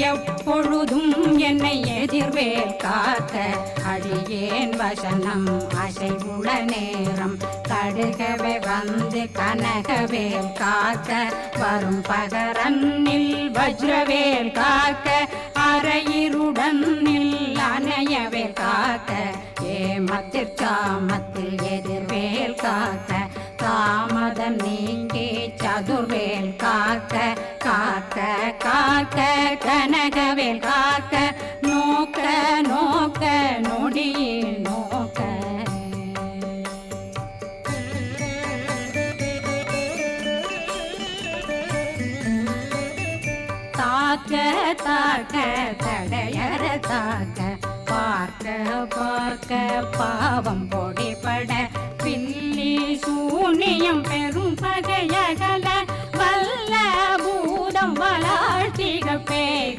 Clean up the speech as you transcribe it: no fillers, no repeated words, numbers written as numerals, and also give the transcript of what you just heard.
எப்பொழுதும் என்னை எதிர்வேல் காக்க அடியேன் வசனம் அசைவுள நேரம் கடுகவே வந்து கனகவேல் காக்க வரும் பகரன்னில் வஜ்ரவேல் காக்க அரையிருடன் அணையவேல் காக்க ஏமத்தில் சாமத்தில் எதிர்வேல் காக்க தாமதம் நீங்கி சதுர்வேல் காக்க காக்க காக்க கனகவேல் காக்க நோக்க நோக்க நொடியில் நோக்க தாக்க தாக்க தடையற தாக்க பார்க்க பார்க்க பாவம் பொடிபட பில்லி சூனியம் பெரும் பகையகல வல்ல பூதம் வளாழ்த்திக பேக